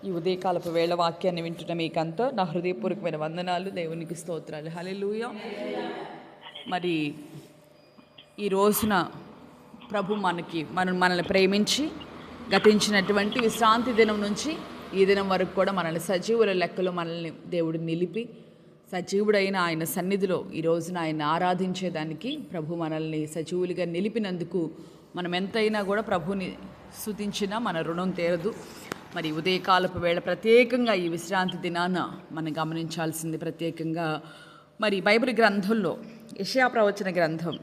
ఈ ఉదయకాలపు వేళ వాక్యాన్ని వింటున్న మీకంతా నా హృదయపూర్వకమైన వందనాలు, దేవునికి స్తోత్రాలు. హల్లెలూయా. మరి ఈ రోజున ప్రభు మనల్ని ప్రేమించి గతించినటువంటి విశ్రాంతి దినం నుంచి ఈ దినం వరకు కూడా మనల్ని సజీవుల లెక్కలో మనల్ని దేవుడు నిలిపి సజీవుడైన ఆయన సన్నిధిలో ఈ రోజున ఆయన ఆరాధించేదానికి ప్రభు మనల్ని సజీవులుగా నిలిపినందుకు మనం ఎంతైనా కూడా ప్రభుని స్తుతించినా మన రుణం తీరదు. మరి ఉదయకాలపు వేళ ప్రత్యేకంగా ఈ విశ్రాంతి దినాన మనం గమనించాల్సింది ప్రత్యేకంగా మరి బైబిల్ గ్రంథంలో యెషయా ప్రవచన గ్రంథం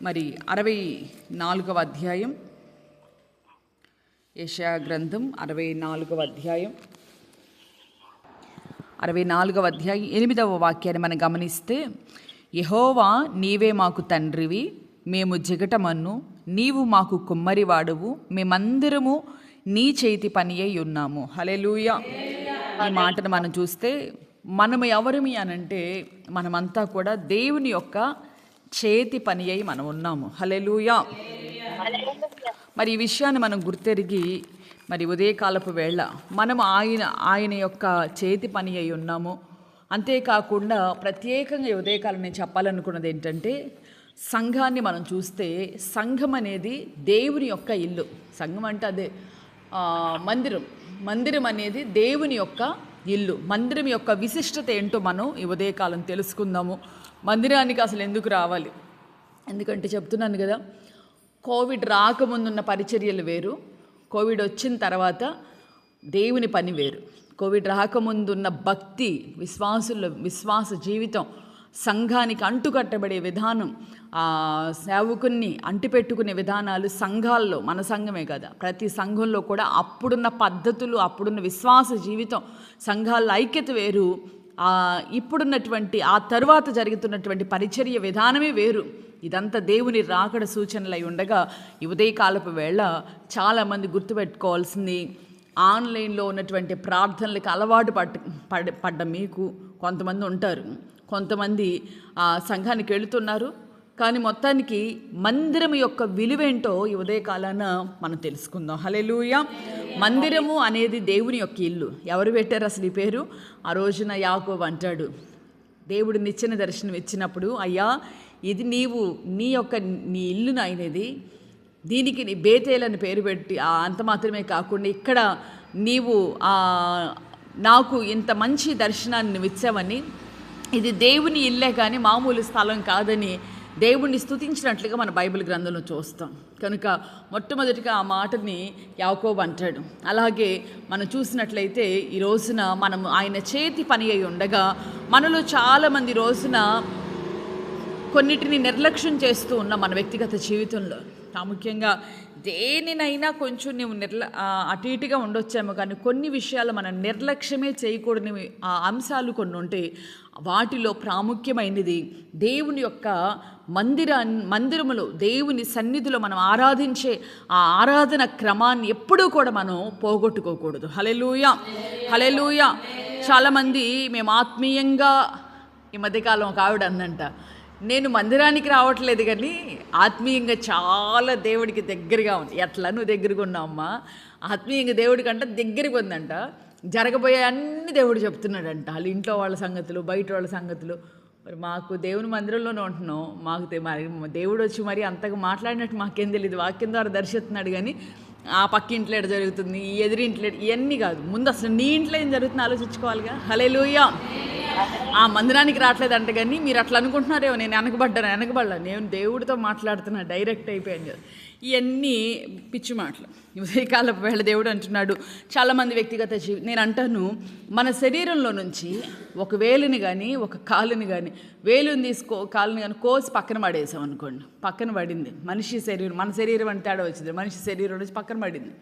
మరి 64వ అధ్యాయం, యెషయా గ్రంథం 64వ అధ్యాయం 8వ వాక్యాన్ని మనం గమనిస్తే, యెహోవా నీవే మాకు తండ్రివి, మేము జిగటమన్ను, నీవు మాకు కుమ్మరివాడువు, మేమందరము నీ చేతి పని అయి ఉన్నాము. హల్లెలూయా. ఈ మాటను మనం చూస్తే మనము ఎవరిమి అనంటే మనమంతా కూడా దేవుని యొక్క చేతి పని అయి మనం ఉన్నాము. హల్లెలూయా. మరి ఈ విషయాన్ని మనం గుర్తెరిగి మరి ఉదయకాలపు వేళ మనం ఆయన యొక్క చేతి పని అయి ఉన్నాము. అంతేకాకుండా ప్రత్యేకంగా ఉదయకాలం నేను చెప్పాలనుకున్నది ఏంటంటే, సంఘాన్ని మనం చూస్తే సంఘం అనేది దేవుని యొక్క ఇల్లు. సంఘం అంటే అదే మందిరం అనేది దేవుని యొక్క ఇల్లు. మందిరం యొక్క విశిష్టత ఏంటో మనం ఈ ఉదయకాలం తెలుసుకుందాము. మందిరానికి అసలు ఎందుకు రావాలి? ఎందుకంటే చెప్తున్నాను కదా, కోవిడ్ రాకముందున్న పరిచర్యలు వేరు, కోవిడ్ వచ్చిన తర్వాత దేవుని పని వేరు. కోవిడ్ రాకముందున్న భక్తి, విశ్వాస జీవితం, సంఘానికి అంటుకట్టబడే విధానం, సేవకుని అంటిపెట్టుకునే విధానాలు సంఘాల్లో, మన సంఘమే కదా, ప్రతి సంఘంలో కూడా అప్పుడున్న పద్ధతులు, అప్పుడున్న విశ్వాస జీవితం, సంఘాల ఐక్యత వేరు. ఇప్పుడున్నటువంటి ఆ తరువాత జరుగుతున్నటువంటి పరిచర్య విధానమే వేరు. ఇదంతా దేవుని రాకడ సూచనలై ఉండగా ఈ ఉదయకాలపు వేళ చాలామంది గుర్తుపెట్టుకోవాల్సింది, ఆన్లైన్లో ఉన్నటువంటి ప్రార్థనలకు అలవాటు పడ్డ మీకు కొంతమంది ఉంటారు. కొంతమంది సంఘానికి వెళుతున్నారు, కానీ మొత్తానికి మందిరం యొక్క విలువేంటో ఈ ఉదయకాలాన మనం తెలుసుకుందాం. హల్లెలూయా. మందిరము అనేది దేవుని యొక్క ఇల్లు. ఎవరు పెట్టారు అసలు ఈ పేరు? ఆ రోజున యాకోబు అంటాడు, దేవుడు నిచ్చెన దర్శనం ఇచ్చినప్పుడు, అయ్యా ఇది నీ ఇల్లు నాయనది, దీనికి నీ బేతేల్ అని పేరు పెట్టి, అంత మాత్రమే కాకుండా ఇక్కడ నీవు నాకు ఇంత మంచి దర్శనాన్ని నువ్వు ఇచ్చావని, ఇది దేవుని ఇల్లే కానీ మామూలు స్థలం కాదని దేవుణ్ణి స్తుతించినట్లుగా మన బైబిల్ గ్రంథంలో చూస్తాం. కనుక మొట్టమొదటిగా ఆ మాటని యాకోబు అంటాడు. అలాగే మనం చూసినట్లయితే ఈ రోజున మనం ఆయన చేతి పని అయి ఉండగా మనలో చాలామంది రోజున కొన్నిటిని నిర్లక్ష్యం చేస్తూ ఉన్నాం మన వ్యక్తిగత జీవితంలో. ప్రాముఖ్యంగా దేనినైనా కొంచెం నువ్వు అటు ఇటుగా ఉండొచ్చాము, కానీ కొన్ని విషయాలు మనం నిర్లక్ష్యమే చేయకూడని అంశాలు కొన్ని ఉంటాయి. వాటిలో ప్రాముఖ్యమైనది దేవుని యొక్క మందిరములో, దేవుని సన్నిధిలో మనం ఆరాధించే ఆ ఆరాధన క్రమాన్ని ఎప్పుడూ కూడా మనం పోగొట్టుకోకూడదు. హల్లెలూయా. హల్లెలూయా. చాలామంది మేము ఆత్మీయంగా, ఈ మధ్యకాలం ఒక ఆవిడ అందంట, నేను మందిరానికి రావట్లేదు కానీ ఆత్మీయంగా చాలా దేవుడికి దగ్గరగా ఉంది. ఎట్లా నువ్వు దగ్గరగా ఉన్నావమ్మా? ఆత్మీయంగా దేవుడికి అంట దగ్గరగా ఉందంట. జరగబోయే అన్ని దేవుడు చెప్తున్నాడంట, వాళ్ళ ఇంట్లో వాళ్ళ సంగతులు, బయట వాళ్ళ సంగతులు. మరి మాకు దేవుని మందిరంలోనే ఉంటున్నాం, మాకు మరి దేవుడు వచ్చి మరి అంతగా మాట్లాడినట్టు మాకేం తెలియదు. వాక్యం ద్వారా దర్శిస్తున్నాడు కానీ ఆ పక్క ఇంట్లో ఎడ జరుగుతుంది, ఈ ఎదురింట్లో ఇవన్నీ కాదు. ముందు అసలు నీ ఇంట్లో ఏం జరుగుతుందో ఆలోచించుకోవాలిగా. హల్లెలూయా. ఆ మందిరానికి రావట్లేదంట కానీ మీరు అట్లా అనుకుంటున్నారేమో నేను వెనకబడ్డా, నేను దేవుడితో మాట్లాడుతున్నా, డైరెక్ట్ అయిపోయాను కదా. ఇవన్నీ పిచ్చి మాటలు. ఉదయకాలపు వేళ దేవుడు అంటున్నాడు, చాలామంది వ్యక్తిగత నేను అంటాను, మన శరీరంలో నుంచి ఒక వేలుని కానీ ఒక కాలుని కానీ, వేలుని కాలుని కానీ కోసి పక్కన పడేసాం అనుకోండి, పక్కన పడింది. మన శరీరం అంటే తేడా వచ్చింది, మనిషి శరీరం నుంచి పక్కన పడింది.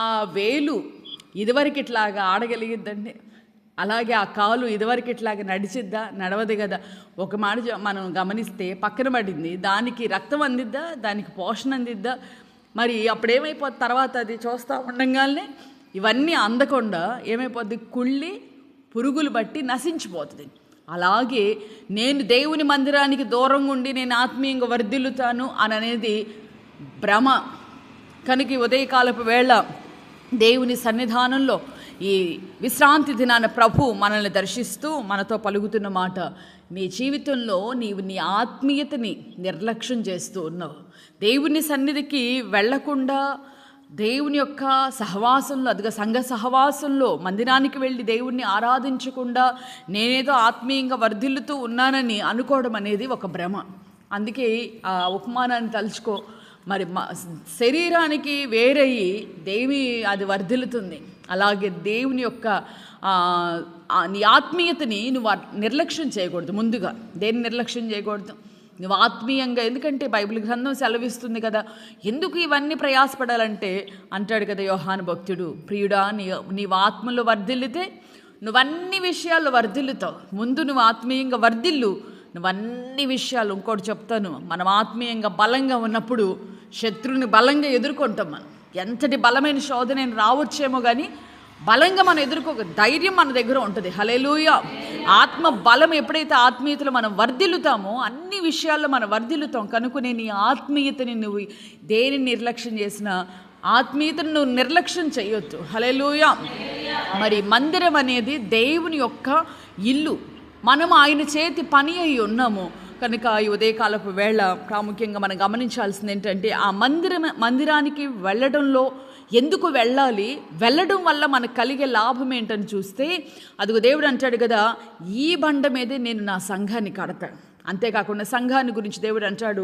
ఆ వేలు ఇదివరకు ఇట్లాగా ఆడగలిగిద్దండి, అలాగే ఆ కాలు ఇదివరకు ఇట్లాగా నడిచిద్దా? నడవదు కదా. ఒక మాట మనం గమనిస్తే పక్కన పడింది, దానికి రక్తం అందిద్దా? దానికి పోషణ అందిద్దా? మరి అప్పుడేమైపోద్ది? తర్వాత అది చూస్తూ ఉండగానే ఇవన్నీ అందకుండా ఏమైపోద్ది? కుళ్ళి పురుగులు బట్టి నశించిపోతుంది. అలాగే నేను దేవుని మందిరానికి దూరంగా ఉండి నేను ఆత్మీయంగా వర్ధిల్లుతాను అని అనేది భ్రమ. కనుక ఉదయకాలపు వేళ దేవుని సన్నిధానంలో ఈ విశ్రాంతి దినాన ప్రభు మనల్ని దర్శిస్తూ మనతో పలుకుతున్న మాట, నీ జీవితంలో నీవు నీ ఆత్మీయతని నిర్లక్ష్యం చేస్తూ ఉన్నావు. దేవుని సన్నిధికి వెళ్లకుండా దేవుని యొక్క సహవాసంలో, అదిగా సంఘ సహవాసంలో మందిరానికి వెళ్ళి దేవుణ్ణి ఆరాధించకుండా నేనేదో ఆత్మీయంగా వర్ధిల్లుతూ ఉన్నానని అనుకోవడం అనేది ఒక భ్రమ. అందుకే ఆ ఉపమానాన్ని తలుచుకో. మరి శరీరానికి వేరయ్యి దేవి అది వర్ధిల్లుతుంది. అలాగే దేవుని యొక్క నీ ఆత్మీయతని నువ్వు నిర్లక్ష్యం చేయకూడదు. ముందుగా దేన్ని నిర్లక్ష్యం చేయకూడదు? నువ్వు ఆత్మీయంగా, ఎందుకంటే బైబిల్ గ్రంథం సెలవిస్తుంది కదా, ఎందుకు ఇవన్నీ ప్రయాసపడాలంటే అంటాడు కదా యోహాను భక్తుడు, ప్రియుడా నీవు ఆత్మలో వర్ధిల్లితే నువ్వన్ని విషయాల్లో వర్ధిల్లుతావు. ముందు నువ్వు ఆత్మీయంగా వర్ధిల్లు, నువ్వన్ని విషయాలు. ఇంకోటి చెప్తాను, మనం ఆత్మీయంగా బలంగా ఉన్నప్పుడు శత్రువుని బలంగా ఎదుర్కొంటాం. మనం ఎంతటి బలమైన శోధన రావచ్చేమో కానీ బలంగా మనం ఎదుర్కోక ధైర్యం మన దగ్గర ఉంటుంది. హల్లెలూయా. ఆత్మ బలం ఎప్పుడైతే ఆత్మీయతలో మనం వర్ధిల్లుతామో అన్ని విషయాల్లో మనం వర్ధిల్లుతాం. కనుకనే నీ ఆత్మీయతని నువ్వు దేని నిర్లక్ష్యం చేసినా ఆత్మీయతను నువ్వు నిర్లక్ష్యం చేయొద్దు. హల్లెలూయా. మరి మందిరం అనేది దేవుని యొక్క ఇల్లు, మనం ఆయన చేతి పని అయి ఉన్నాము. కనుక ఈ ఉదయకాలపు వేళ ప్రాముఖ్యంగా మనం గమనించాల్సింది ఏంటంటే, ఆ మందిరానికి వెళ్ళడంలో ఎందుకు వెళ్ళాలి, వెళ్ళడం వల్ల మనకు కలిగే లాభం ఏంటని చూస్తే, అదిగో దేవుడు అంటాడు కదా, ఈ బండ మీదే నేను నా సంఘాన్ని కడతాను. అంతేకాకుండా సంఘాన్ని గురించి దేవుడు అంటాడు,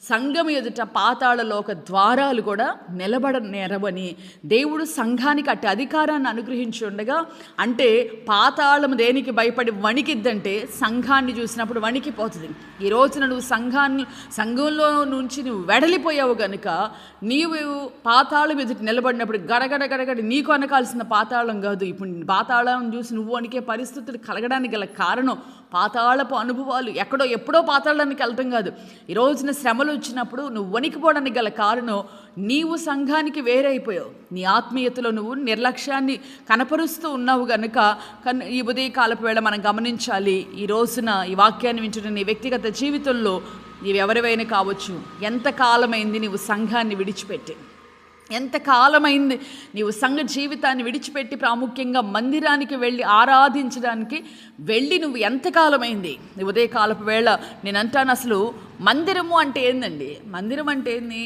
సంఘం ఎదుట పాతాళలోక ద్వారాలు కూడా నిలబడనేరవని. దేవుడు సంఘానికి అట్టి అధికారాన్ని అనుగ్రహించి ఉండగా, అంటే పాతాళం దేనికి భయపడి వణికిద్దంటే సంఘాన్ని చూసినప్పుడు వణికిపోతుంది. ఈ రోజున నువ్వు సంఘంలో నుంచి నువ్వు వెడలిపోయావు కనుక నీవు పాతాళం ఎదుట నిలబడినప్పుడు గడగడ గడగడ నీకు అనకాల్సిన పాతాళం కాదు. ఇప్పుడు పాతాళం చూసి నువ్వు వణికే పరిస్థితులు కలగడానికి గల కారణం పాతాళపు అనుభవాలు. ఎప్పుడో పాతాళానికి వెళ్ళటం కాదు. ఈ రోజున శ్రమలు వచ్చినప్పుడు నువ్వు వణికిపోవడానికి గల కారణం నీవు సంఘానికి వేరైపోయావు. నీ ఆత్మీయతలో నువ్వు నిర్లక్ష్యాన్ని కనపరుస్తూ ఉన్నావు కనుక ఈ ఉదయకాలపు వేళ మనం గమనించాలి. ఈ రోజున ఈ వాక్యాన్ని వింటున్న నీ వ్యక్తిగత జీవితంలో నీవు ఎవరివైనా కావచ్చు, ఎంతకాలమైంది నీవు సంఘాన్ని విడిచిపెట్టి, ఎంతకాలమైంది నీవు సంఘ జీవితాన్ని విడిచిపెట్టి ప్రాముఖ్యంగా మందిరానికి వెళ్ళి ఆరాధించడానికి వెళ్ళి నువ్వు ఎంతకాలమైంది? ఉదయకాలపు వేళ నేను అంటాను, అసలు మందిరము అంటే ఏందండి? మందిరం అంటే ఏంది?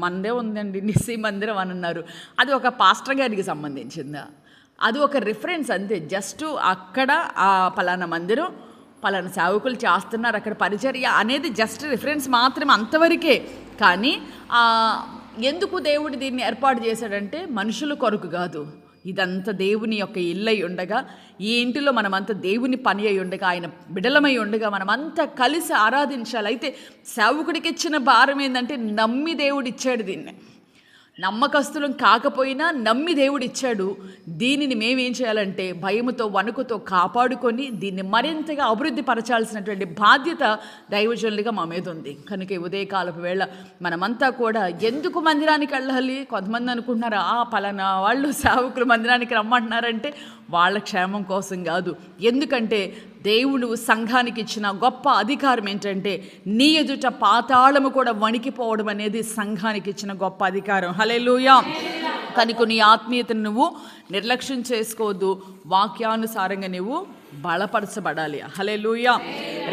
మందే ఉందండి, నిస్సి మందిరం అని అన్నారు. అది ఒక పాస్టర్ గారికి సంబంధించిందా? అది ఒక రిఫరెన్స్ అంతే. జస్ట్ అక్కడ ఆ పలానా మందిరం పలానా సేవకులు చేస్తున్నారు, అక్కడ పరిచర్య అనేది జస్ట్ రిఫరెన్స్ మాత్రమే, అంతవరకే. కానీ ఎందుకు దేవుడు దీన్ని ఏర్పాటు చేశాడంటే మనుషుల కొరకు కాదు. ఇదంతా దేవుని యొక్క ఇల్లై ఉండగా, ఈ ఇంటిలో మనమంతా దేవుని పని అయి ఉండగా, ఆయన బిడలమై ఉండగా మనమంతా కలిసి ఆరాధించాలి. అయితే సేవకుడికి ఇచ్చిన భారం ఏంటంటే నమ్మి దేవుడు ఇచ్చాడు దీన్ని. నమ్మకస్తులం కాకపోయినా నమ్మి దేవుడు ఇచ్చాడు. దీనిని మేమేం చేయాలంటే భయముతో వణుకుతో కాపాడుకొని దీన్ని మరింతగా అభివృద్ధి పరచాల్సినటువంటి బాధ్యత దైవజనులుగా మా మీద ఉంది. కనుక ఈ ఉదయకాలపు వేళ మనమంతా కూడా ఎందుకు మందిరానికి వెళ్ళాలి? కొంతమంది అనుకుంటున్నారు, పలానా వాళ్ళు సేవకులు మందిరానికి రమ్మంటున్నారంటే వాళ్ళ క్షేమం కోసం కాదు. ఎందుకంటే దేవుడు సంఘానికి ఇచ్చిన గొప్ప అధికారం ఏంటంటే నీ ఎదుట పాతాళము కూడా వణికిపోవడం అనేది సంఘానికి ఇచ్చిన గొప్ప అధికారం. హల్లెలూయా. కనుక నీ ఆత్మీయతను నువ్వు నిర్లక్ష్యం చేసుకోవద్దు. వాక్యానుసారంగా నువ్వు బలపరచబడాలి. హల్లెలూయా.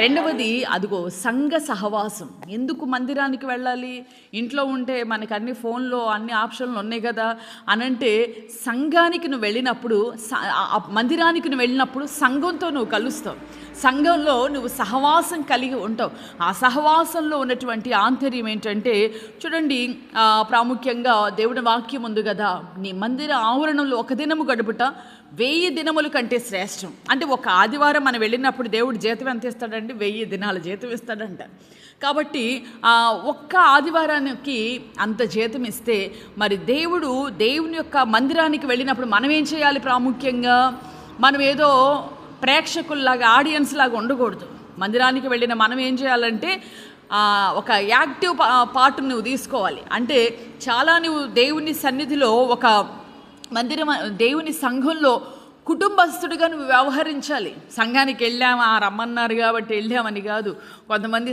రెండవది అదిగో సంఘ సహవాసం. ఎందుకు మందిరానికి వెళ్ళాలి? ఇంట్లో ఉంటే మనకు అన్ని ఫోన్లో అన్ని ఆప్షన్లు ఉన్నాయి కదా అనంటే, సంఘానికి నువ్వు వెళ్ళినప్పుడు, మందిరానికి నువ్వు వెళ్ళినప్పుడు సంఘంతో నువ్వు కలుస్తావు. సంఘంలో నువ్వు సహవాసం కలిగి ఉంటావు. ఆ సహవాసంలో ఉన్నటువంటి ఆంతర్యం ఏంటంటే, చూడండి, ప్రాముఖ్యంగా దేవుడి వాక్యం ఉంది కదా, నీ మందిర ఆవరణంలో ఒక దినము గడుపుట 1000 దినముల కంటే శ్రేష్టం. అంటే ఒక ఆదివారం మనం వెళ్ళినప్పుడు దేవుడు జీతం ఎంత ఇస్తాడంటే 1000 దినాల జీతం ఇస్తాడంట. కాబట్టి ఒక్క ఆదివారానికి అంత జీతం ఇస్తే మరి దేవుని యొక్క మందిరానికి వెళ్ళినప్పుడు మనం ఏం చేయాలి? ప్రాముఖ్యంగా మనం ఏదో ప్రేక్షకుల్లాగా ఆడియన్స్ లాగా ఉండకూడదు. మందిరానికి వెళ్ళిన మనం ఏం చేయాలంటే ఒక యాక్టివ్ పార్ట్ నువ్వు తీసుకోవాలి. అంటే చాలా నువ్వు దేవుని సన్నిధిలో ఒక దేవుని సంఘంలో కుటుంబస్తుడిగా నువ్వు వ్యవహరించాలి. సంఘానికి వెళ్ళామా, రమ్మన్నారు కాబట్టి వెళ్ళామని కాదు. కొంతమంది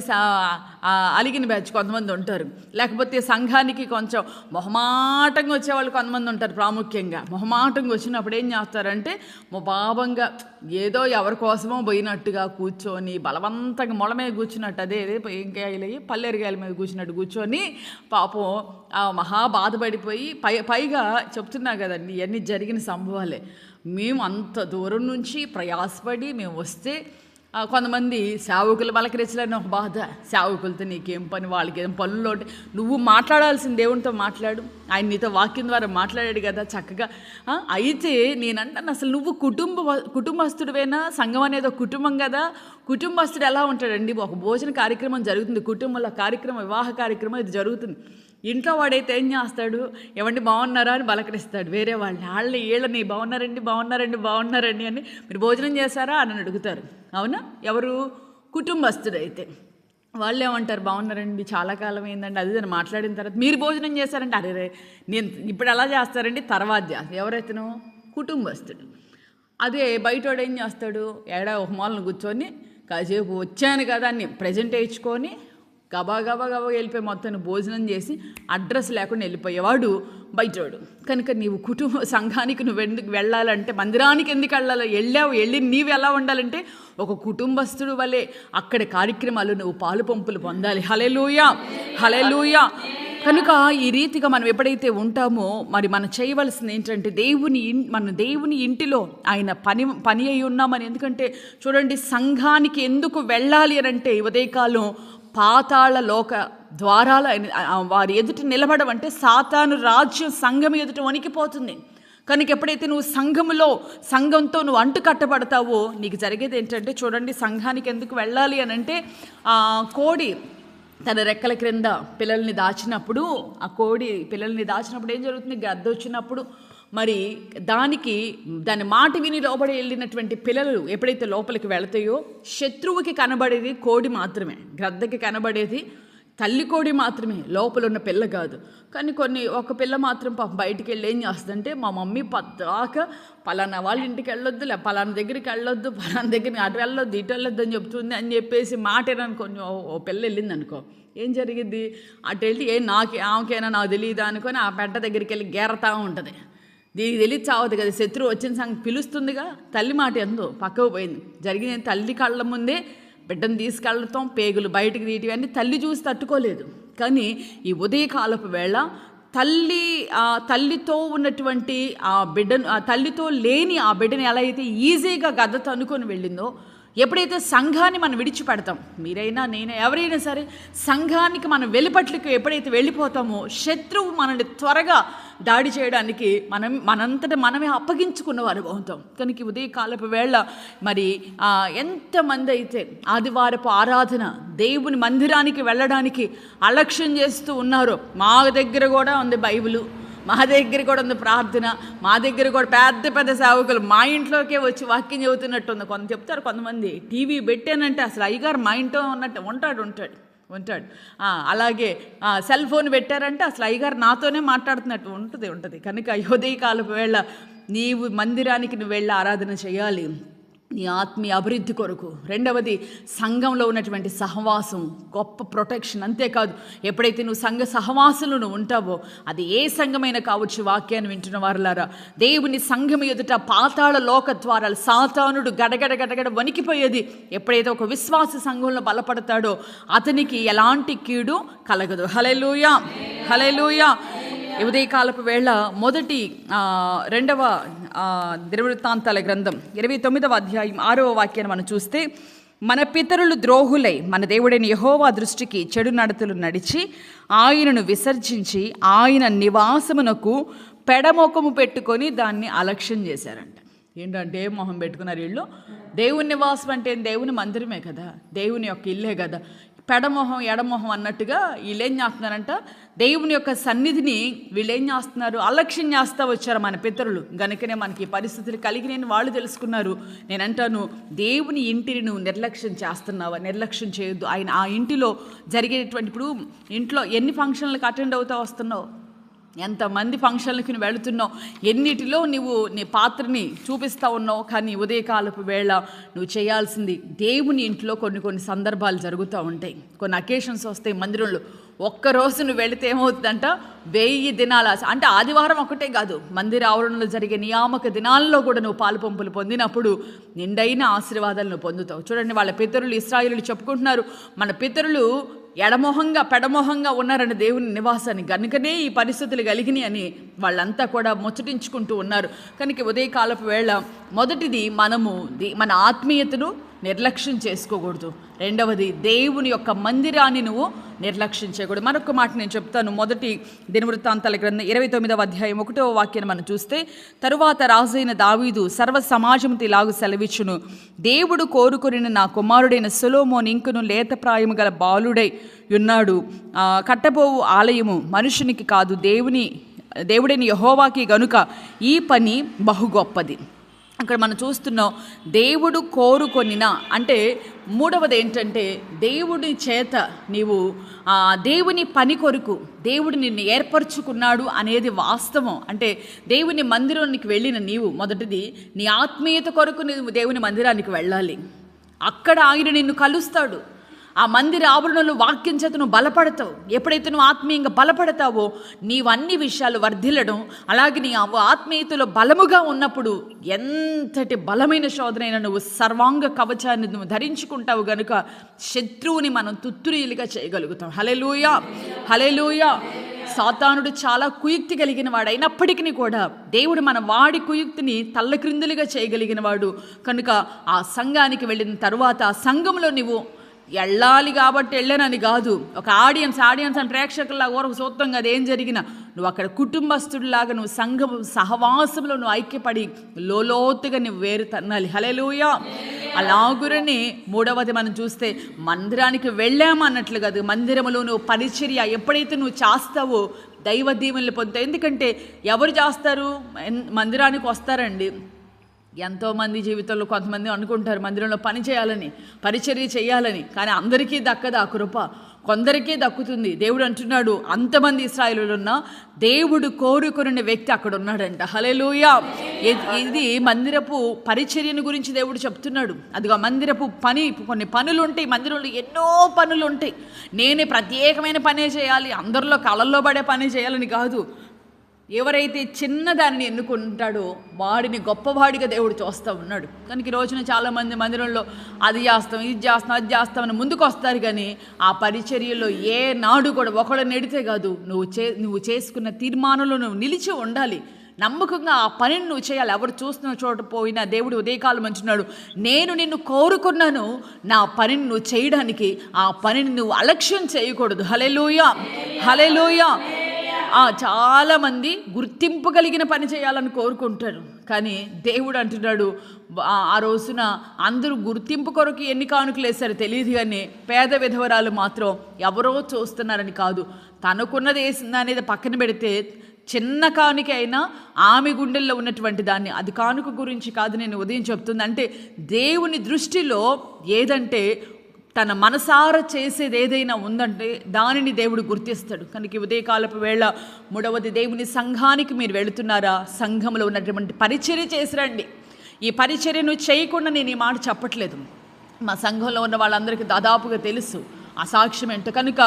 అలిగిన బ్యాచ్ కొంతమంది ఉంటారు, లేకపోతే సంఘానికి కొంచెం మొహమాటంగా వచ్చేవాళ్ళు కొంతమంది ఉంటారు. ప్రాముఖ్యంగా మొహమాటంగా వచ్చినప్పుడు ఏం చేస్తారంటే ముభావంగా ఏదో ఎవరి కోసమో పోయినట్టుగా కూర్చొని బలవంతంగా మొల మీద కూర్చున్నట్టు, అదే ఇంకాయలు పల్లెరిగాయల మీద కూర్చొని పాపం మహా బాధపడిపోయి పైగా చెప్తున్నా కదండి, ఇవన్నీ జరిగిన సంభవాలే. మేము అంత దూరం నుంచి ప్రయాసపడి మేము వస్తే కొంతమంది సేవకులు పలకరించలేని ఒక బాధ. సేవకులతో నీకేం పని, వాళ్ళకి ఏం పనులు ఉంటే నువ్వు మాట్లాడాల్సిన దేవునితో మాట్లాడు. ఆయన నీతో వాక్యం ద్వారా మాట్లాడాడు కదా చక్కగా. అయితే నేనంటాను, అసలు నువ్వు కుటుంబస్తుడివేనా? సంఘం అనేది ఒక కుటుంబం కదా. కుటుంబస్తుడు ఎలా ఉంటాడండి? ఒక భోజన కార్యక్రమం జరుగుతుంది కుటుంబంలో, కార్యక్రమం వివాహ కార్యక్రమం ఇది జరుగుతుంది. ఇంట్లో వాడైతే ఏం చేస్తాడు? ఏమండి బాగున్నారా అని బలకరిస్తాడు. వేరే వాళ్ళని వీళ్ళని బాగున్నారండి అని మీరు భోజనం చేశారా అని అడుగుతారు. అవునా? ఎవరు? కుటుంబస్తుడైతే వాళ్ళు ఏమంటారు? బాగున్నారండి, చాలా కాలం అయిందండి, అది అని మాట్లాడిన తర్వాత మీరు భోజనం చేశారంటే అరే నేను ఇప్పుడు ఎలా చేస్తారండి తర్వాత ఎవరైతేనో కుటుంబస్తుడు. అదే బయటోడు ఏం చేస్తాడు? ఒక మూలను కూర్చొని కాసేపు వచ్చాను కదా అని ప్రజెంట్ వేయించుకొని గబా వెళ్ళిపోయి మొత్తం భోజనం చేసి అడ్రస్ లేకుండా వెళ్ళిపోయేవాడు బయటోడు. కనుక నీవు సంఘానికి నువ్వు ఎందుకు వెళ్ళాలంటే, మందిరానికి ఎందుకు వెళ్ళి నీవు ఎలా ఉండాలంటే ఒక కుటుంబస్తుడు వలె అక్కడ కార్యక్రమాలు నువ్వు పాలు పంపులు పొందాలి. హల్లెలూయా, హల్లెలూయా. కనుక ఈ రీతిగా మనం ఎప్పుడైతే ఉంటామో మరి మనం చేయవలసింది ఏంటంటే మన దేవుని ఇంటిలో ఆయన పని అయి ఉన్నామని. ఎందుకంటే చూడండి, సంఘానికి ఎందుకు వెళ్ళాలి అని అంటే ఉదయకాలం పాతాళ లోక ద్వారాల వారి ఎదుట నిలబడమంటే సాతాను రాజ్యం సంఘం ఎదుట వణికిపోతుంది. కనుక ఎప్పుడైతే నువ్వు సంఘంతో నువ్వు అంటు కట్టబడతావో నీకు జరిగేది ఏంటంటే, చూడండి, సంఘానికి ఎందుకు వెళ్ళాలి అని అంటే కోడి తన రెక్కల క్రింద పిల్లల్ని దాచినప్పుడు, ఆ కోడి పిల్లల్ని దాచినప్పుడు ఏం జరుగుతుంది? గద్ద వచ్చినప్పుడు మరి దాని మాట విని లోపలి వెళ్ళినటువంటి పిల్లలు ఎప్పుడైతే లోపలికి వెళతాయో, శత్రువుకి కనబడేది కోడి మాత్రమే, గ్రద్దకి కనబడేది తల్లి కోడి మాత్రమే, లోపల ఉన్న పిల్ల కాదు. కానీ ఒక పిల్ల మాత్రం బయటికి వెళ్ళి ఏం చేస్తుందంటే, మా మమ్మీ పద్దాక పలానా వాళ్ళ ఇంటికి వెళ్ళొద్దు, పలానా దగ్గరికి వెళ్ళొద్దు, పలానా దగ్గరికి అటు వెళ్ళొద్దు ఇటు వెళ్ళొద్దు అని చెప్తుంది అని చెప్పేసి మాటేననుకోని ఓ పిల్ల వెళ్ళింది అనుకో, ఏం జరిగింది? అటు వెళ్ళి ఆమెకైనా నాకు తెలియదా అనుకొని ఆ పెట్ట దగ్గరికి వెళ్ళి గేరతా ఉంటుంది. దీనికి తెలియదు చావదు కదా, శత్రువు వచ్చిన సంగతి పిలుస్తుందిగా. తల్లి మాట ఎందో పక్కకు పోయింది. జరిగింది తల్లి కళ్ళ ముందే బిడ్డను తీసుకెళ్ళటం, పేగులు బయటకు తీయటం తల్లి చూసి తట్టుకోలేదు. కానీ ఈ ఉదయకాలపు వేళ తల్లితో ఉన్నటువంటి ఆ బిడ్డను, తల్లితో లేని ఆ బిడ్డను ఎలా అయితే ఈజీగా గద్దతో అనుకొని వెళ్ళిందో, ఎప్పుడైతే సంఘాన్ని మనం విడిచిపెడతాం, మీరైనా నేనే ఎవరైనా సరే, సంఘానికి మనం వెలుపట్లకు ఎప్పుడైతే వెళ్ళిపోతామో శత్రువు మనల్ని త్వరగా దాడి చేయడానికి మనంతటా మనమే అప్పగించుకున్న వారు అవుతాం. కనుక ఉదయకాలపు వేళ మరి ఎంతమంది అయితే ఆదివారపు ఆరాధన దేవుని మందిరానికి వెళ్ళడానికి అలక్ష్యం చేస్తూ ఉన్నారో, మా దగ్గర కూడా ఉంది బైబిలు, మా దగ్గర కూడా ఉంది ప్రార్థన, మా దగ్గర కూడా పెద్ద సేవకులు మా ఇంట్లోకే వచ్చి వాక్యం చెబుతున్నట్టు ఉంది. చెప్తారు కొంతమంది, టీవీ పెట్టానంటే అసలు అయ్యగారు మా ఇంట్లో ఉన్నట్టు ఉంటాడు. అలాగే సెల్ ఫోన్ పెట్టారంటే అసలు అయ్యగారు నాతోనే మాట్లాడుతున్నట్టు ఉంటుంది. కనుక ఉదయకాలపు వేళ నీవు మందిరానికి నువ్వు వెళ్ళి ఆరాధన చేయాలి నీ ఆత్మీయ అభివృద్ధి కొరకు. రెండవది, సంఘంలో ఉన్నటువంటి సహవాసం గొప్ప ప్రొటెక్షన్. అంతేకాదు, ఎప్పుడైతే నువ్వు సంఘ సహవాసంలో నువ్వు ఉంటావో, అది ఏ సంఘమైనా కావచ్చు, వాక్యాన్ని వింటున్న వారులారా, దేవుని సంఘం ఎదుట పాతాళ లోక ద్వారాలు సాతానుడు గడగడ వణికిపోయేది. ఎప్పుడైతే ఒక విశ్వాస సంఘంలో బలపడతాడో అతనికి ఎలాంటి కీడు కలగదు. హల్లెలూయా, హల్లెలూయా. ఉదయకాలపు వేళ రెండవ దినవృత్తాంతాల గ్రంథం 29వ అధ్యాయం 6వ వాక్యాన్ని మనం చూస్తే, మన పితరులు ద్రోహులై మన దేవుడైన యెహోవా దృష్టికి చెడు నడతలు నడిచి ఆయనను విసర్జించి ఆయన నివాసమునకు పెడమొఖము పెట్టుకొని దాన్ని అలక్ష్యం చేశారంట. ఏంటంటే మొహం పెట్టుకున్నారు వీళ్ళు. దేవుని నివాసం అంటే దేవుని మందిరమే కదా, దేవుని యొక్క ఇల్లే కదా. పెడమొహం ఎడమొహం అన్నట్టుగా వీళ్ళేం చేస్తున్నారంట, దేవుని యొక్క సన్నిధిని వీళ్ళేం చేస్తున్నారు, అలక్ష్యం చేస్తూ వచ్చారు మన పితరులు. గనుకనే మనకి ఈ పరిస్థితులు కలిగిన వాళ్ళు తెలుసుకున్నారు. నేనంటాను, దేవుని ఇంటిని నువ్వు నిర్లక్ష్యం చేస్తున్నావా? నిర్లక్ష్యం చేయొద్దు. ఆయన ఆ ఇంటిలో జరిగేటువంటి, ఇప్పుడు ఇంట్లో ఎన్ని ఫంక్షన్లకు అటెండ్ అవుతూ వస్తున్నావు? ఎంతమంది ఫంక్షన్లకి నువ్వు వెళుతున్నావు, ఎన్నిటిలో నువ్వు నీ పాత్రని చూపిస్తూ ఉన్నావు. కానీ ఉదయకాలపు వేళ నువ్వు చేయాల్సింది, దేవుని ఇంట్లో కొన్ని సందర్భాలు జరుగుతూ ఉంటాయి, కొన్ని అకేషన్స్ వస్తాయి మందిరంలో. ఒక్కరోజు నువ్వు వెళితే ఏమవుతుందంట, 1000 దినాల, అంటే ఆదివారం ఒకటే కాదు, మందిర ఆవరణలో జరిగే నియామక దినాల్లో కూడా నువ్వు పాలు పంపులు పొందినప్పుడు నిండైన ఆశీర్వాదాలు నువ్వు పొందుతావు. చూడండి, వాళ్ళ పితరులు ఇశ్రాయేలీయులు చెప్పుకుంటున్నారు, మన పితరులు ఎడమొహంగా పెడమొహంగా ఉన్నారని దేవుని నివాసాన్ని, కనుకనే ఈ పరిస్థితులు కలిగినాయి అని వాళ్ళంతా కూడా ముచ్చటించుకుంటూ ఉన్నారు. కనుక ఉదయకాలపు వేళ మొదటిది, మనము మన ఆత్మీయతను నిర్లక్ష్యం చేసుకోకూడదు. రెండవది, దేవుని యొక్క మందిరాన్ని నువ్వు నిర్లక్ష్యం చేయకూడదు. మరొక మాట నేను చెప్తాను. మొదటి దినవృత్తాంతాల గ్రంథం 29వ అధ్యాయం 1వ వాక్యాన్ని మనం చూస్తే, తరువాత రాజైన దావీదు సర్వ సమాజంతో ఇలాగు సెలవిచ్చును, దేవుడు కోరుకొనిన నా కుమారుడైన సొలొమోను ఇంకను లేత ప్రాయము గల బాలుడై ఉన్నాడు. కట్టబోవు ఆలయము మనుషునికి కాదు, దేవుడైన యెహోవాకి గనుక ఈ పని బహు గొప్పది. అక్కడ మనం చూస్తున్నాం, దేవుడు కోరుకొనిన అంటే మూడవది ఏంటంటే, దేవుడి చేత నీవు దేవుని పని కొరకు దేవుడు నిన్ను ఏర్పరచుకున్నాడు అనేది వాస్తవం. అంటే దేవుని మందిరానికి వెళ్ళిన నీవు మొదటిది నీ ఆత్మీయత కొరకు నువ్వు దేవుని మందిరానికి వెళ్ళాలి. అక్కడ ఆయన నిన్ను కలుస్తాడు. ఆ మందిర ఆవరణలో వాక్యం చేత నువ్వు బలపడతావు. ఎప్పుడైతే నువ్వు ఆత్మీయంగా బలపడతావో నీవు అన్ని విషయాలు వర్ధిల్లడం, అలాగే నీ ఆత్మీయతలో బలముగా ఉన్నప్పుడు ఎంతటి బలమైన శోధనైనా నువ్వు సర్వాంగ కవచాన్ని నువ్వు ధరించుకుంటావు గనుక శత్రువుని మనం తుత్తురీలుగా చేయగలుగుతాం. హల్లెలూయా, హల్లెలూయా. సాతానుడు చాలా కుయుక్తి కలిగిన వాడు అయినప్పటికీ కూడా దేవుడు మన వాడి కుయుక్తిని తల్లక్రిందులుగా చేయగలిగిన వాడు. కనుక ఆ సంఘానికి వెళ్ళిన తరువాత ఆ సంఘంలో నువ్వు వెళ్ళాలి కాబట్టి వెళ్ళానని కాదు, ఒక ఆడియన్స్ అని ప్రేక్షకుల్లాగా ఊరకు చూస్తాం కదా, ఏం జరిగినా నువ్వు అక్కడ కుటుంబస్తుడిలాగా నువ్వు సంఘం సహవాసంలో నువ్వు ఐక్యపడి లోతుగా నువ్వు వేరు తన్నాలి. హల్లెలూయా. అలాగురని మూడవది మనం చూస్తే, మందిరానికి వెళ్ళామన్నట్లు కాదు, మందిరంలో నువ్వు పరిచర్య ఎప్పుడైతే నువ్వు చేస్తావో దైవ దీవెనలు పొందుతావు. ఎందుకంటే ఎవరు చేస్తారు, మందిరానికి వస్తారండి. ఎంతోమంది జీవితంలో కొంతమంది అనుకుంటారు మందిరంలో పని చేయాలని, పరిచర్య చేయాలని, కానీ అందరికీ దక్కదు ఆ కృప, కొందరికీ దక్కుతుంది. దేవుడు అంటున్నాడు, అంతమంది ఇశ్రాయేలులో ఉన్న దేవుడు కోరుకునే వ్యక్తి అక్కడ ఉన్నాడంట. హల్లెలూయా. ఇది మందిరపు పరిచర్యను గురించి దేవుడు చెప్తున్నాడు. అదిగా మందిరపు పని, కొన్ని పనులు ఉంటాయి మందిరంలో, ఎన్నో పనులు ఉంటాయి. నేనే ప్రత్యేకమైన పనే చేయాలి, అందరిలో కళల్లో పడే పని చేయాలని కాదు. ఎవరైతే చిన్నదాన్ని ఎన్నుకుంటాడో వాడిని గొప్పవాడిగా దేవుడు చూస్తూ ఉన్నాడు. కనుక ఈ రోజున చాలామంది మందిరంలో అది చేస్తాం, ఇది చేస్తాం, అది చేస్తామని ముందుకు వస్తారు, కానీ ఆ పరిచర్యలో ఏ నాడు కూడా ఒకళ్ళు నెడితే కాదు, నువ్వు చేసుకున్న తీర్మానంలో నువ్వు నిలిచి ఉండాలి. నమ్మకంగా ఆ పనిని నువ్వు చేయాలి. ఎవరు చూస్తున్న చోట పోయినా దేవుడు ఉదయకాలం అంటున్నాడు, నేను నిన్ను కోరుకున్నాను నా పనిని నువ్వు చేయడానికి, ఆ పనిని నువ్వు అలక్ష్యం చేయకూడదు. హల్లెలూయా, హల్లెలూయా. చాలామంది గుర్తింపు కలిగిన పని చేయాలని కోరుకుంటారు, కానీ దేవుడు అంటున్నాడు, ఆ రోజున అందరూ గుర్తింపు కొరకు ఎన్ని కానుకలు వేశారో తెలియదు, కానీ పేద విధవరాలు మాత్రం ఎవరో చూస్తున్నారని కాదు, తనకున్నది వేసిందా అనేది పక్కన పెడితే చిన్న కానుక అయినా ఆమె గుండెల్లో ఉన్నటువంటి దాన్ని, అది కానుక గురించి కాదు నేను ఉదయం చెప్తుంది. అంటే దేవుని దృష్టిలో ఏదంటే తన మనసార చేసేది ఏదైనా ఉందంటే దానిని దేవుడు గుర్తిస్తాడు. కనుక ఉదయకాలపు వేళ మూడవది, దేవుని సంఘానికి మీరు వెళుతున్నారా, సంఘంలో ఉన్నటువంటి పరిచర్య చేసిరండి. ఈ పరిచర్యను చేయకుండా నేను ఈ మాట చెప్పట్లేదు, మా సంఘంలో ఉన్న వాళ్ళందరికీ దాదాపుగా తెలుసు ఆ సాక్ష్యం ఏంటో. కనుక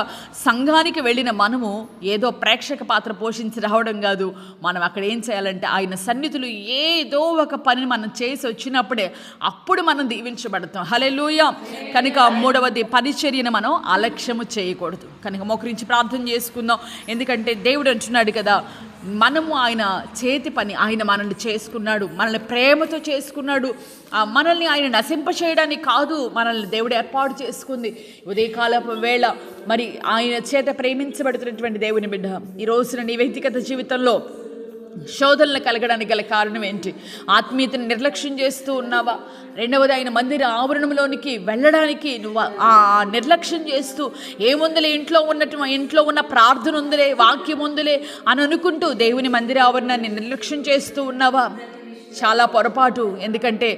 సంఘానికి వెళ్ళిన మనము ఏదో ప్రేక్షక పాత్ర పోషించి రావడం కాదు, మనం అక్కడ ఏం చేయాలంటే ఆయన సన్నిధులు ఏదో ఒక పనిని మనం చేసి వచ్చినప్పుడే అప్పుడు మనం దీవించబడతాం. హల్లెలూయా. కనుక మూడవది, పరిచర్యను మనం అలక్ష్యము చేయకూడదు. కనుక మోకరించి ప్రార్థన చేసుకుందాం. ఎందుకంటే దేవుడు అంటున్నాడు కదా, మనము ఆయన చేతి పని, ఆయన మనల్ని చేసుకున్నాడు, మనల్ని ప్రేమతో చేసుకున్నాడు. మనల్ని ఆయన నశింపచేయడానికి కాదు, మనల్ని దేవుడు ఏర్పాటు చేసుకుంది. ఉదయకాలపు వేళ మరి ఆయన చేత ప్రేమించబడుతున్నటువంటి దేవుని బిడ్డ, ఈ రోజున నీ వ్యక్తిగత జీవితంలో శోధనలు కలగడానికి గల కారణం ఏంటి? ఆత్మీయతను నిర్లక్ష్యం చేస్తూ ఉన్నావా? రెండవది, ఆయన మందిర ఆవరణంలోనికి వెళ్ళడానికి నువ్వు నిర్లక్ష్యం చేస్తూ ఏముందులే, ఇంట్లో ఉన్న ప్రార్థన ఉందిలే, వాక్యం ఉందిలే అని అనుకుంటూ దేవుని మందిర ఆవరణాన్ని నిర్లక్ష్యం చేస్తూ ఉన్నావా? చాలా పొరపాటు. ఎందుకంటే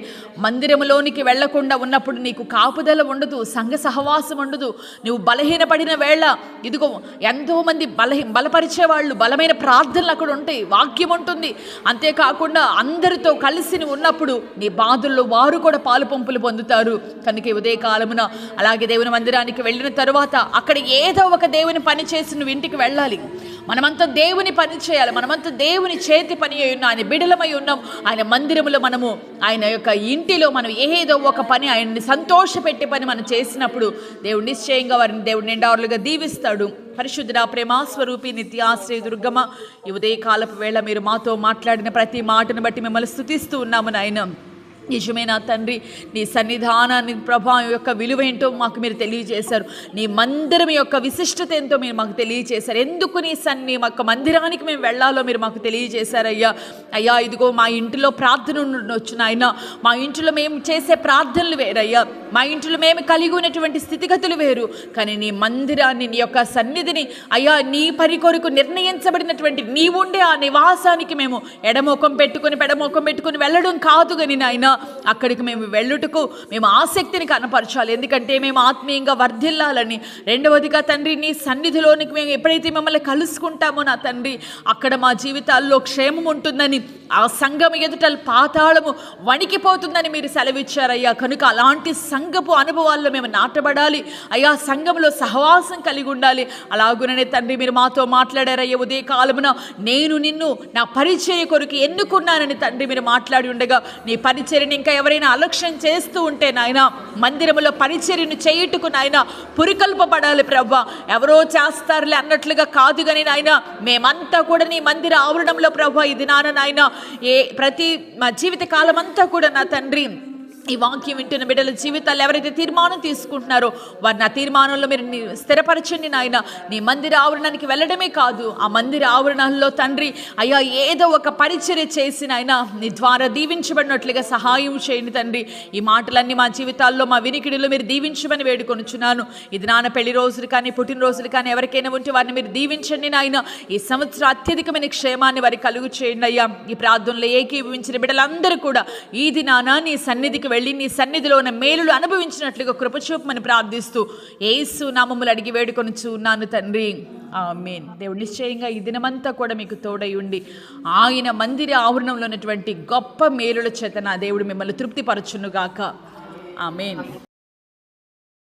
మందిరములోనికి వెళ్లకుండా ఉన్నప్పుడు నీకు కాపుదల ఉండదు, సంఘ సహవాసం ఉండదు. నువ్వు బలహీనపడిన వేళ ఇదిగో ఎంతోమంది బలపరిచేవాళ్ళు, బలమైన ప్రార్థనలు అక్కడ ఉంటాయి, వాక్యం ఉంటుంది. అంతేకాకుండా అందరితో కలిసి నువ్వు ఉన్నప్పుడు నీ బాధల్లో వారు కూడా పాలు పంపులు పొందుతారు. కనుక ఉదయ కాలమున అలాగే దేవుని మందిరానికి వెళ్ళిన తరువాత అక్కడ ఏదో ఒక దేవుని పని చేసి నువ్వు ఇంటికి వెళ్ళాలి. మనమంతా దేవుని పని చేయాలి, మనమంతా దేవుని చేతి పని అయి ఉన్నాం, ఆయన బిడలమై ఉన్నాం. ఆయన మందిరములో మనము, ఆయన యొక్క ఇంటిలో మనం ఏదో ఒక పని, ఆయన్ని సంతోషపెట్టే పని మనం చేసినప్పుడు దేవుడు నిశ్చయంగా వారిని దేవుడు నిండారులుగా దీవిస్తాడు. పరిశుద్ధ ప్రేమాస్వరూపి నిత్యాశ్రయ దుర్గమ, ఈ ఉదయకాలపు వేళ మీరు మాతో మాట్లాడిన ప్రతి మాటను బట్టి మిమ్మల్ని స్తుతిస్తూ ఉన్నాము నాయన. నిజమే నా తండ్రి, నీ సన్నిధానాన్ని ప్రభావం యొక్క విలువ ఏంటో మాకు మీరు తెలియజేశారు. నీ మందిరం యొక్క విశిష్టత ఏంటో మీరు మాకు తెలియజేశారు. ఎందుకు నీ మాకు మందిరానికి మేము వెళ్ళాలో మీరు మాకు తెలియజేశారు అయ్యా. అయ్యా ఇదిగో మా ఇంటిలో ప్రార్థన ఉండొచ్చు నాయన, మా ఇంటిలో మేము చేసే ప్రార్థనలు వేరయ్యా, మా ఇంటిలో మేము కలిగి ఉన్నటువంటి స్థితిగతులు వేరు. కానీ నీ మందిరాన్ని, నీ యొక్క సన్నిధిని అయ్యా, నీ పని కొరకు నిర్ణయించబడినటువంటి నీ ఉండే ఆ నివాసానికి మేము ఎడమోకం పెట్టుకుని వెళ్ళడం కాదు. కానీ నాయన అక్కడికి మేము వెళ్ళుటకు మేము ఆసక్తిని కనపరచాలి. ఎందుకంటే మేము ఆత్మీయంగా వర్ధిల్లాలని. రెండవదిగా తండ్రి, నీ సన్నిధిలోనికి మేము ఎప్పుడైతే మిమ్మల్ని కలుసుకుంటామో నా తండ్రి, అక్కడ మా జీవితాల్లో క్షేమం ఉంటుందని, ఆ సంఘం ఎదుట పాతాళము వణికిపోతుందని మీరు సెలవిచ్చారయ్యా. కనుక అలాంటి సంఘపు అనుభవాల్లో మేము నాటబడాలి అయ్యా, సంఘంలో సహవాసం కలిగి ఉండాలి. అలాగుననే తండ్రి మీరు మాతో మాట్లాడారయ్యా. ఉదయ కాలమున నేను నిన్ను నా పరిచర్య కొరకు ఎన్నుకున్నానని తండ్రి మీరు మాట్లాడి ఉండగా, నీ పరిచర్యని ఇంకా ఎవరైనా అలక్ష్యం చేస్తూ ఉంటే నాయన, మందిరములో పరిచర్యను చేయుటకు నాయన పురికల్పబడాలి ప్రభా. ఎవరో చేస్తారులే అన్నట్లుగా కాదు కానీ నాయన, మేమంతా కూడా నీ మందిర ఆవరణంలో ప్రభా ఇది నాయన ప్రతి మా జీవిత కాలం అంతా కూడా నా తండ్రి ఈ వాక్యం వింటున్న బిడ్డల జీవితాలు ఎవరైతే తీర్మానం తీసుకుంటున్నారో వారిని ఆ తీర్మానంలో మీరు స్థిరపరచండి నాయన. నీ మందిర ఆవరణానికి వెళ్ళడమే కాదు, ఆ మందిర ఆవరణాల్లో తండ్రి అయ్యా ఏదో ఒక పరిచర్య చేసి నాయన నీ ద్వారా దీవించబడినట్లుగా సహాయం చేయండి తండ్రి. ఈ మాటలన్నీ మా జీవితాల్లో, మా వినికిడిలో మీరు దీవించమని వేడుకొనుచున్నాను. ఇది నాన్న పెళ్లి రోజులు కానీ పుట్టినరోజులు కానీ ఎవరికైనా ఉంటే వారిని మీరు దీవించండి నాయన. ఈ సంవత్సరం అత్యధికమైన క్షేమాన్ని వారికి కలుగు చేయండి అయ్యా. ఈ ప్రార్థనలో ఏకీభవించిన బిడ్డలందరూ కూడా ఈ దినాన నీ సన్నిధికి వెళ్ళి నీ సన్నిధిలో ఉన్న మేలులు అనుభవించినట్లుగా కృపచూపమని ప్రార్థిస్తూ యేసు నామములు అడిగి వేడుకొనుచున్నాను తండ్రి, ఆమేన్. దేవుడు నిశ్చయంగా ఈ దినమంతా కూడా మీకు తోడై ఉండి ఆయన మందిర ఆవరణంలో ఉన్నటువంటి గొప్ప మేలుల చేత నా దేవుడు మిమ్మల్ని తృప్తిపరచునుగాక. ఆమేన్.